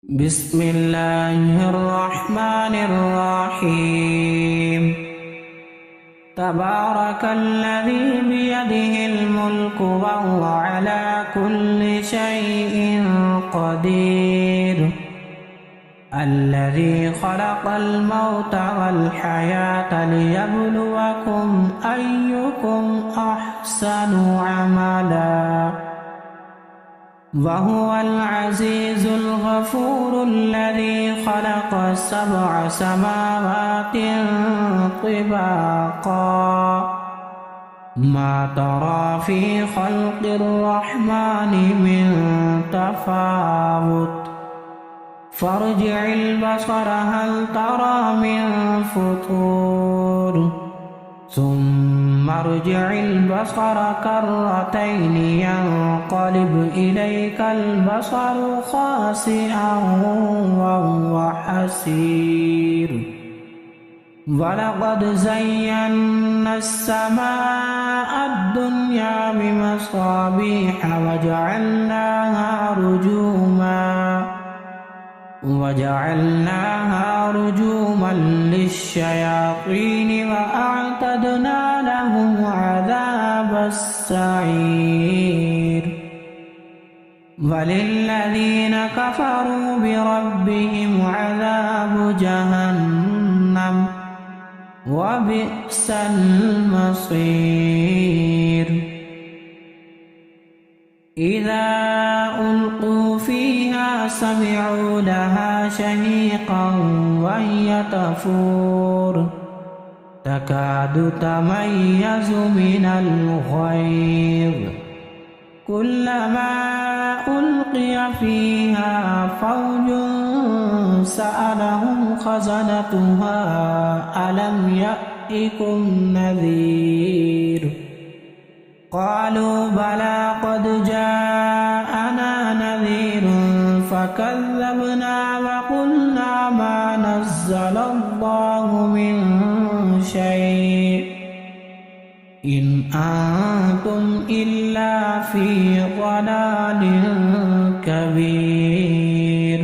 بسم الله الرحمن الرحيم. تبارك الذي بيده الملك وهو على كل شيء قدير، الذي خلق الموت والحياة ليبلوكم أيكم أحسن عملا، وهو العزيز الغفور الذي خلق 7 سماوات طباقا، ما ترى في خلق الرحمن من تفاوت، فارجع البصر هل ترى من فطور، ثم ارجع البصر كرتين ينقلب إليك البصر خاسئا وهو حسير، ولقد زينا السماء الدنيا بمصابيح وجعلناها رجوما للشياطين وأعتدنا لهم عذاب السعير، وللذين كفروا بربهم عذاب جهنم وبئس المصير. إذا ألقوا فيها سمعوا لها شهيقا وهي تفور، تكاد تميز من الغيظ، كلما ألقي فيها فوج سألهم خزنتها ألم يأتكم نذير، قالوا بلى قد جاءنا نذير فكذبنا وقلنا ما نزل الله من شيء إن أنتم إلا في ضلال كبير،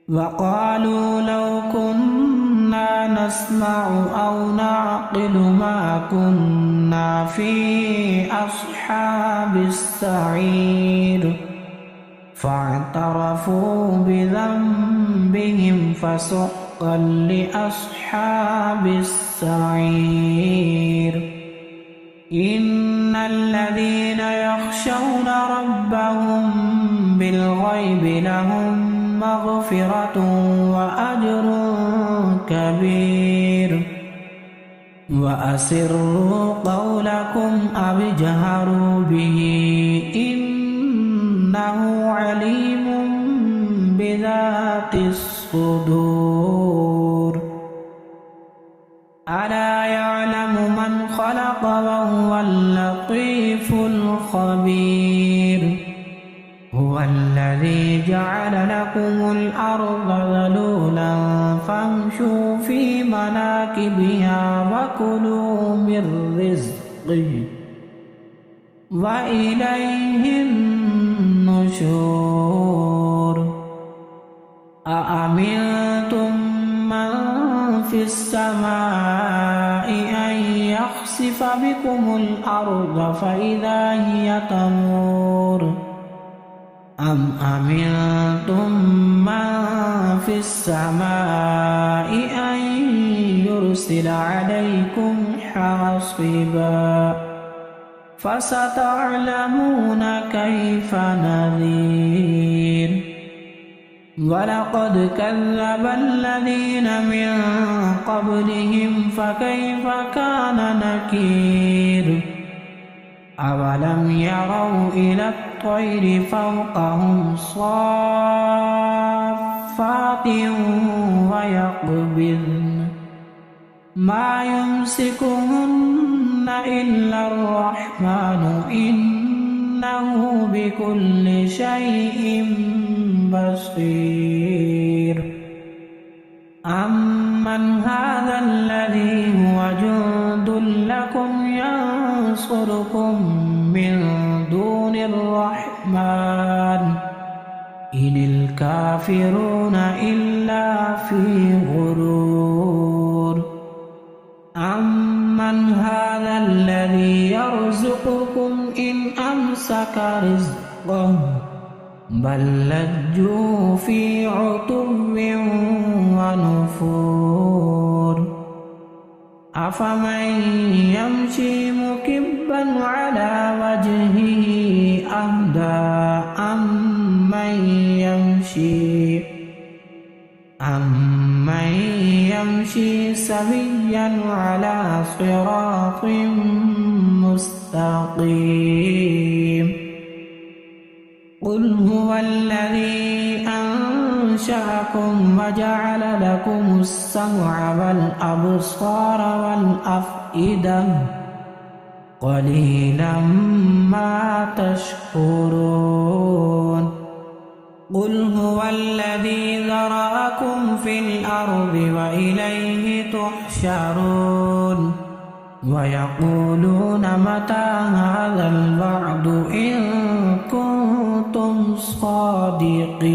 وقالوا لو كنا نسمع أو نعقل ما كنا في أصحاب السعير، فاعترفوا بذنبهم فسحقا لأصحاب السعير. إن الذين يخشون ربهم بالغيب لهم مغفرة وأجر كبير، وأسروا قولكم أو اجهروا به إنه عليم بذات الصدور. ألا يعلم من خلق وهو اللطيف الخبير، هو الذي جعل لكم الأرض ذلولا فامشوا في مناكبها وكلوا من رزقه وإليه النشور. أأمنتم من في السماء أن يخسف بكم الأرض فإذا هي تمور، أم أمنتم من في السماء أن يرسل عليكم حاصبا، فستعلمون كيف نذير. ولقد كذب الذين من قبلهم فكيف كان نكير. أولم يروا إلى الطير فوقهم صافات ويقبضن ما يمسكهن إلا الرحمن إنه بكل شيء بصير. أمن هذا الذي هو جند لكم ينصركم من دون الرحمن إن الكافرون إلا في غرور أمن هذا الذي يرزقكم إن أمسك رزقه بل لجوا في عتو ونفور أفمن يمشي مكبا على وجهه أهدى أمن يمشي سويا على صراط مستقيم قل هو الذي أنشأكم وجعل لكم السمع والأبصار والأفئدة قليلا ما تشكرون قل هو الذي ذرأكم في الأرض وإليه تحشرون ويقولون متى هذا الوعد إن كنتم صادقين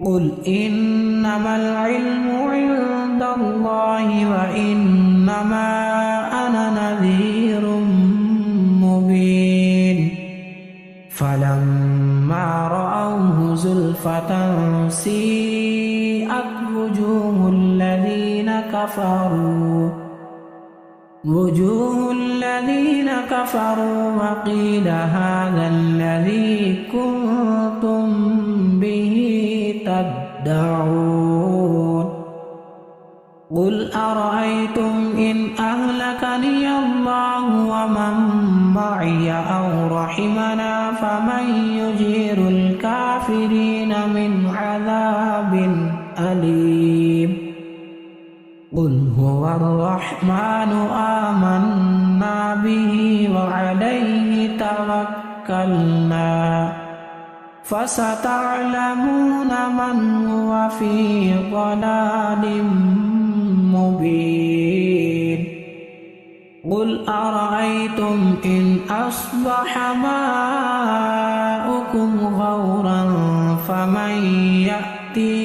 قل إنما العلم عند الله وإنما أنا نذير مبين فلما رأوه زلفة سيئت وجوه الذين كفروا وقيل هذا الذي كنتم به تدعون قل أرأيتم إن أهلكني الله ومن معي أو رحمنا فمن يجير الكافرين من عذاب أليم قل هو الرحمن آمنا به وعليه توكلنا فستعلمون من هو في ضلال مبين قل أرأيتم إن أصبح ماؤكم غورا فمن يأتي